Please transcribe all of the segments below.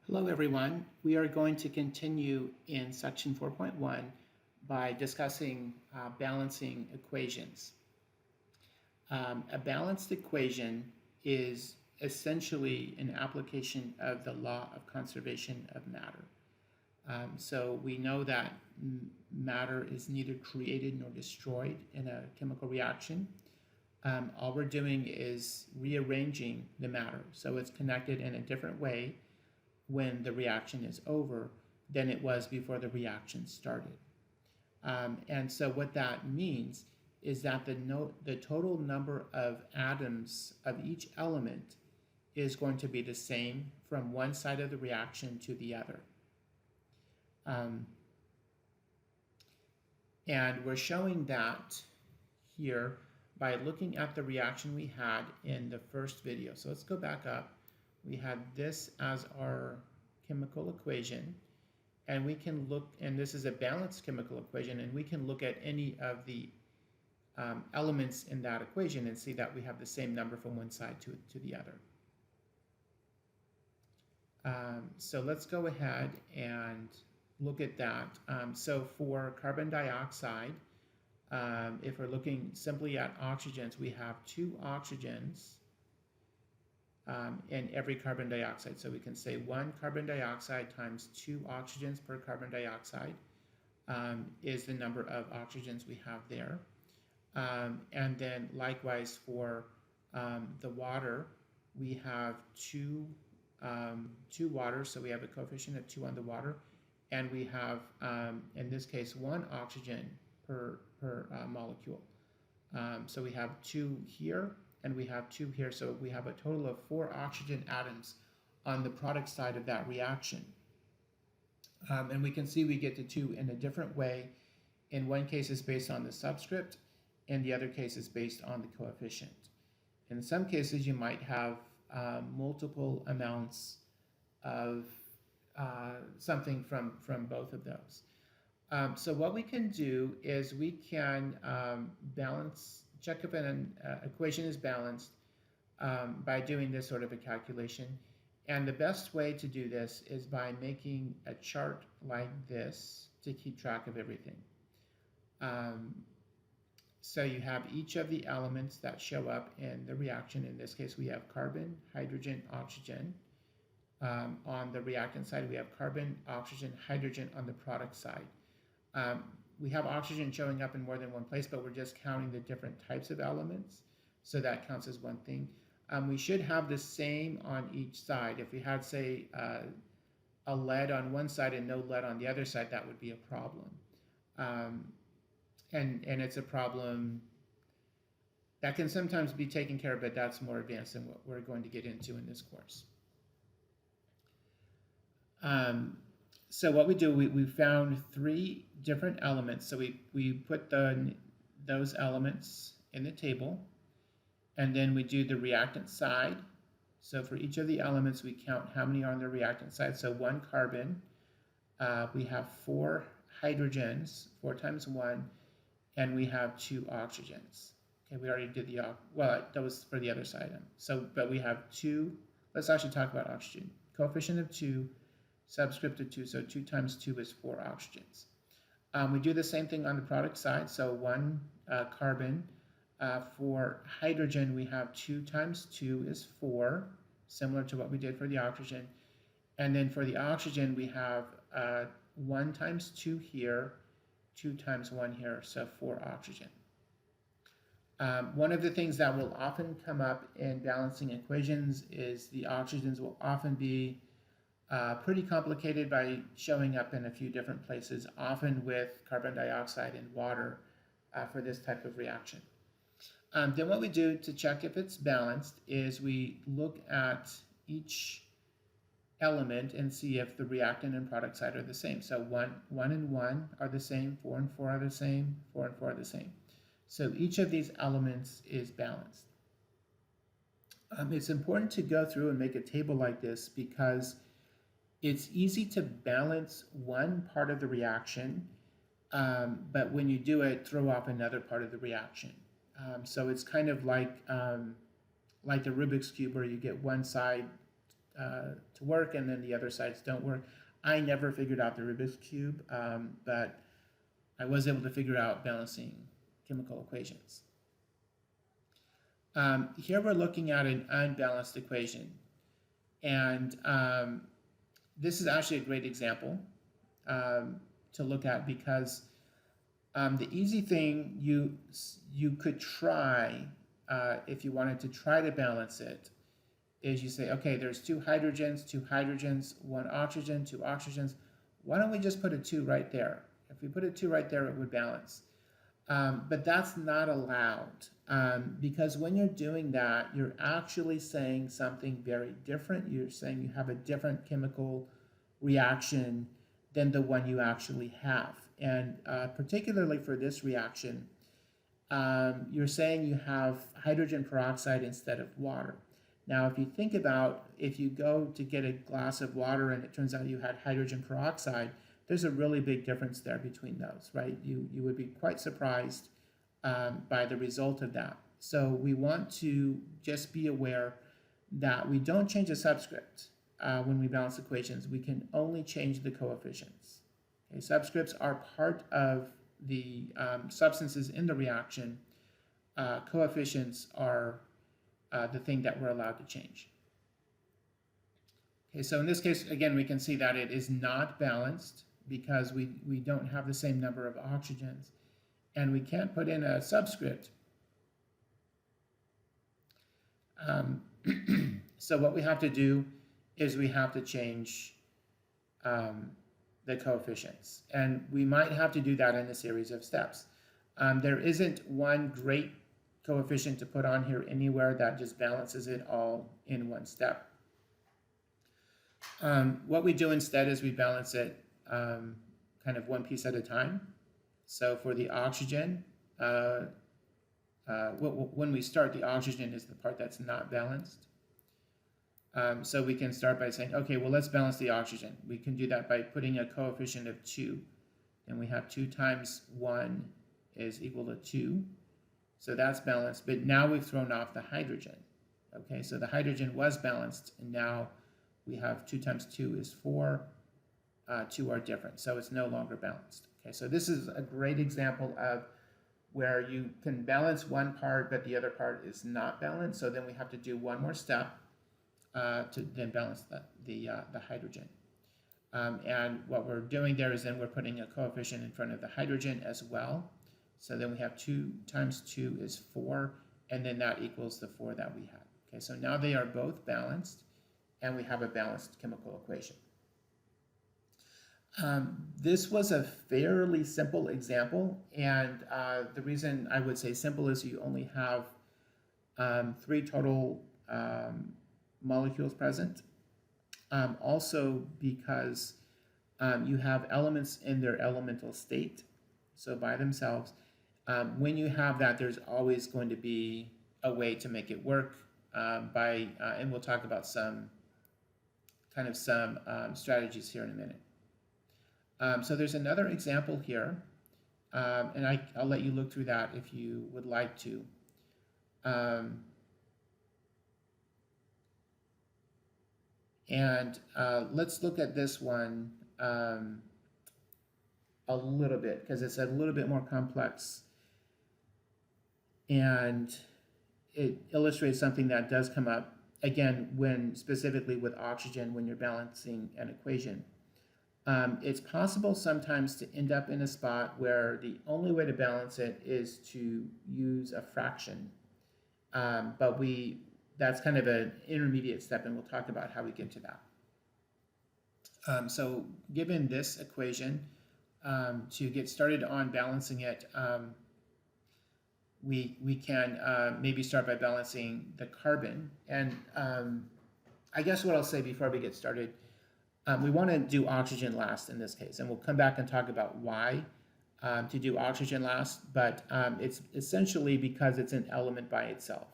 Hello, everyone. We are going to continue in section 4.1 by discussing balancing equations. A balanced equation is essentially an application of the law of conservation of matter. So we know that matter is neither created nor destroyed in a chemical reaction. All we're doing is rearranging the matter so it's connected in a different way when the reaction is over than it was before the reaction started. And so what that means is that the total number of atoms of each element is going to be the same from one side of the reaction to the other. And we're showing that here by looking at the reaction we had in the first video. So let's go back up. We had this as our chemical equation, and we can look, and this is a balanced chemical equation, and we can look at any of the elements in that equation and see that we have the same number from one side to the other. So let's go ahead and look at that. So for carbon dioxide, if we're looking simply at oxygens, we have two oxygens in every carbon dioxide. So we can say one carbon dioxide times two oxygens per carbon dioxide is the number of oxygens we have there. And then likewise for the water, we have two waters, so we have a coefficient of 2 on the water, and we have, in this case, one oxygen per molecule. So we have 2 here, and we have 2 here, so we have a total of 4 oxygen atoms on the product side of that reaction. And we can see we get to 2 in a different way. In one case, it's based on the subscript, and the other case is based on the coefficient. In some cases, you might have multiple amounts of something from both of those. So what we can do is we can check if an equation is balanced by doing this sort of a calculation. And the best way to do this is by making a chart like this to keep track of everything. So you have each of the elements that show up in the reaction. In this case, we have carbon, hydrogen, oxygen. On the reactant side, we have carbon, oxygen, hydrogen on the product side. We have oxygen showing up in more than one place, but we're just counting the different types of elements. So that counts as one thing. We should have the same on each side. If we had, say, a lead on one side and no lead on the other side, that would be a problem. And it's a problem that can sometimes be taken care of, but that's more advanced than what we're going to get into in this course. So what we do, we found 3 different elements. So we put those elements in the table, and then we do the reactant side. So for each of the elements, we count how many are on the reactant side. So 1 carbon, we have 4 hydrogens, 4 times 1, and we have 2 oxygens. Okay, we already did well, that was for the other side. So, but we have 2, let's actually talk about oxygen. Coefficient of 2, subscript of 2, so 2 times 2 is 4 oxygens. We do the same thing on the product side, so 1 carbon. For hydrogen, we have 2 times 2 is 4, similar to what we did for the oxygen. And then for the oxygen, we have 1 times 2 here, 2 times 1 here, so 4 oxygen. One of the things that will often come up in balancing equations is the oxygens will often be pretty complicated by showing up in a few different places, often with carbon dioxide and water for this type of reaction. Then what we do to check if it's balanced is we look at each element and see if the reactant and product side are the same. So 1 and 1 are the same, 4 and 4 are the same, 4 and 4 are the same. So each of these elements is balanced. It's important to go through and make a table like this because it's easy to balance one part of the reaction, but when you do it, throw off another part of the reaction. So it's kind of like the Rubik's Cube where you get one side to work, and then the other sides don't work. I never figured out the Rubik's Cube, but I was able to figure out balancing chemical equations. Here we're looking at an unbalanced equation, and this is actually a great example to look at, because the easy thing you could try if you wanted to try to balance it is you say, okay, there's two hydrogens, one oxygen, two oxygens. Why don't we just put a 2 right there? If we put a 2 right there, it would balance. But that's not allowed, because when you're doing that, you're actually saying something very different. You're saying you have a different chemical reaction than the one you actually have. And particularly for this reaction, you're saying you have hydrogen peroxide instead of water. Now, if you think about, if you go to get a glass of water and it turns out you had hydrogen peroxide, there's a really big difference there between those, right? You would be quite surprised by the result of that. So we want to just be aware that we don't change the subscript when we balance equations. We can only change the coefficients. Okay, subscripts are part of the substances in the reaction. Coefficients are the thing that we're allowed to change. Okay, so in this case, again, we can see that it is not balanced because we don't have the same number of oxygens, and we can't put in a subscript. So what we have to do is we have to change the coefficients, and we might have to do that in a series of steps. There isn't one great coefficient to put on here anywhere that just balances it all in one step. What we do instead is we balance it kind of one piece at a time. So for the oxygen, when we start, the oxygen is the part that's not balanced. So we can start by saying, okay, well, let's balance the oxygen. We can do that by putting a coefficient of 2. And we have 2 times 1 is equal to 2. So that's balanced, but now we've thrown off the hydrogen. Okay, so the hydrogen was balanced, and now we have 2 times 2 is 4. 2 are different, so it's no longer balanced. Okay, so this is a great example of where you can balance one part, but the other part is not balanced. So then we have to do one more step to then balance the hydrogen. And what we're doing there is then we're putting a coefficient in front of the hydrogen as well. So then we have 2 times 2 is 4, and then that equals the 4 that we had. Okay, so now they are both balanced, and we have a balanced chemical equation. This was a fairly simple example, and the reason I would say simple is you only have 3 total molecules present. Also because you have elements in their elemental state, so by themselves. When you have that, there's always going to be a way to make it work and we'll talk about some strategies here in a minute. So there's another example here, and I'll let you look through that if you would like to. Let's look at this one a little bit, because it's a little bit more complex, and it illustrates something that does come up, again, specifically with oxygen when you're balancing an equation. It's possible sometimes to end up in a spot where the only way to balance it is to use a fraction, but that's kind of an intermediate step, and we'll talk about how we get to that. So given this equation, to get started on balancing it, we can maybe start by balancing the carbon. And I guess what I'll say before we get started, we want to do oxygen last in this case, and we'll come back and talk about why to do oxygen last, but it's essentially because it's an element by itself.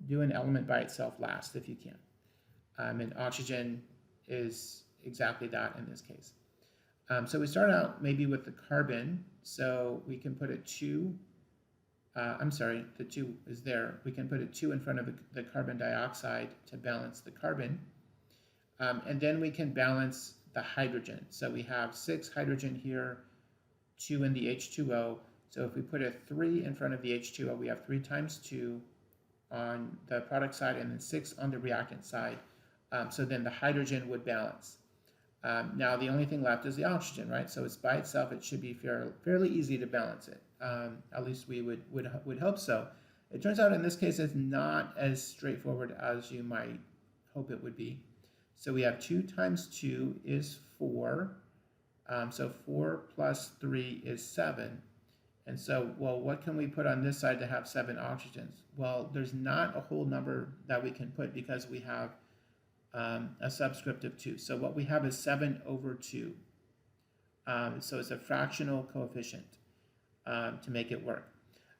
Do an element by itself last if you can. And oxygen is exactly that in this case. So we start out maybe with the carbon, so we can put a 2, the 2 is there. We can put a 2 in front of the carbon dioxide to balance the carbon. And then we can balance the hydrogen. So we have 6 hydrogen here, 2 in the H2O. So if we put a 3 in front of the H2O, we have 3 times 2 on the product side and then 6 on the reactant side. So then the hydrogen would balance. Now the only thing left is the oxygen, right? So it's by itself, it should be fairly easy to balance it. At least we would hope so. It turns out in this case it's not as straightforward as you might hope it would be. So we have 2 times 2 is 4. So 4 plus 3 is 7. And so, well, what can we put on this side to have 7 oxygens? Well, there's not a whole number that we can put because we have a subscript of 2. So what we have is 7 over 2. So it's a fractional coefficient to make it work.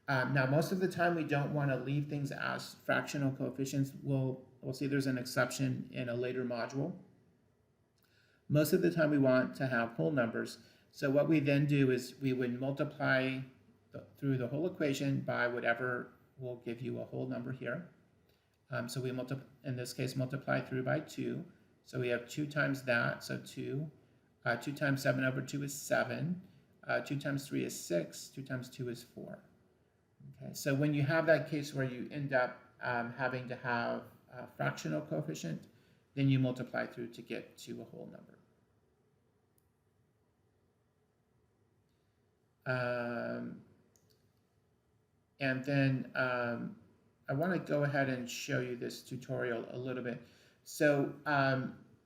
Now, most of the time we don't want to leave things as fractional coefficients. We'll see there's an exception in a later module. Most of the time we want to have whole numbers. So what we then do is we would multiply through the whole equation by whatever will give you a whole number here. So we in this case, multiply through by 2. So we have 2 times that, so 2. 2 times 7 over 2 is 7. 2 times 3 is 6. 2 times 2 is 4. Okay, so when you have that case where you end up having to have a fractional coefficient, then you multiply through to get to a whole number. And then I want to go ahead and show you this tutorial a little bit. So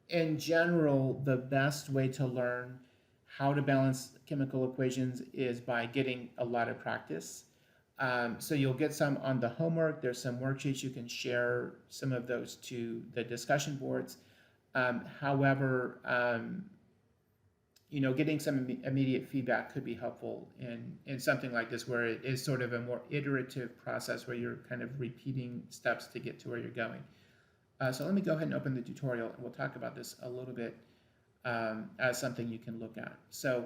in general, the best way to learn how to balance chemical equations is by getting a lot of practice. So you'll get some on the homework. There's some worksheets. You can share some of those to the discussion boards. However, getting some immediate feedback could be helpful in something like this, where it is sort of a more iterative process where you're kind of repeating steps to get to where you're going. So let me go ahead and open the tutorial, and we'll talk about this a little bit as something you can look at. So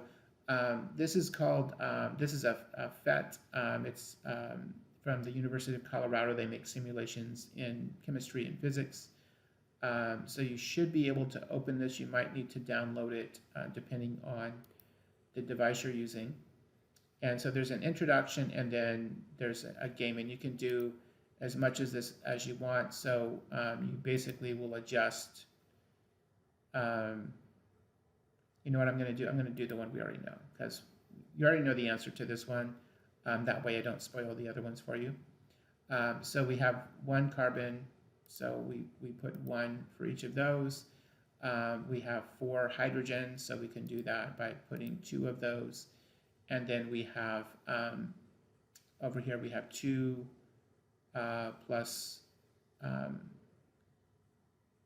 this is called, this is a PhET. It's from the University of Colorado. They make simulations in chemistry and physics. So you should be able to open this. You might need to download it depending on the device you're using. And so there's an introduction, and then there's a game, and you can do as much as this as you want. So you basically will adjust. You know what I'm going to do? I'm going to do the one we already know, because you already know the answer to this one. That way I don't spoil the other ones for you. So we have 1 carbon. So we put 1 for each of those. We have 4 hydrogens, so we can do that by putting 2 of those. And then we have, over here we have 2 plus,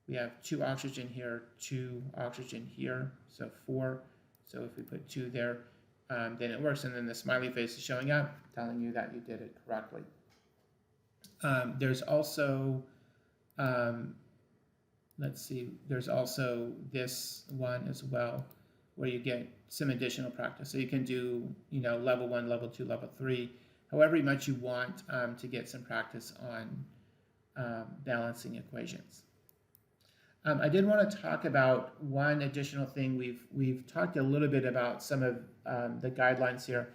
we have 2 oxygen here, 2 oxygen here, so 4. So if we put 2 there, then it works. And then the smiley face is showing up, telling you that you did it correctly. There's also, let's see, there's also this one as well, where you get some additional practice. So you can do, level 1, level 2, level 3, however much you want to get some practice on balancing equations. I did want to talk about one additional thing. We've talked a little bit about some of the guidelines here,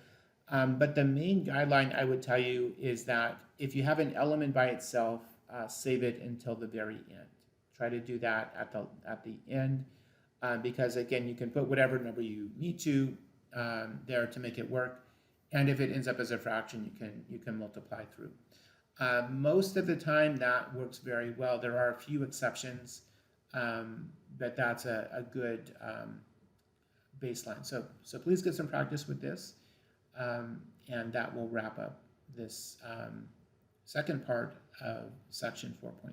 but the main guideline I would tell you is that if you have an element by itself, save it until the very end. Try to do that at the end, because again, you can put whatever number you need to there to make it work, and if it ends up as a fraction, you can multiply through. Most of the time, that works very well. There are a few exceptions, but that's a good baseline. So please get some practice with this, and that will wrap up this second part of section 4.1.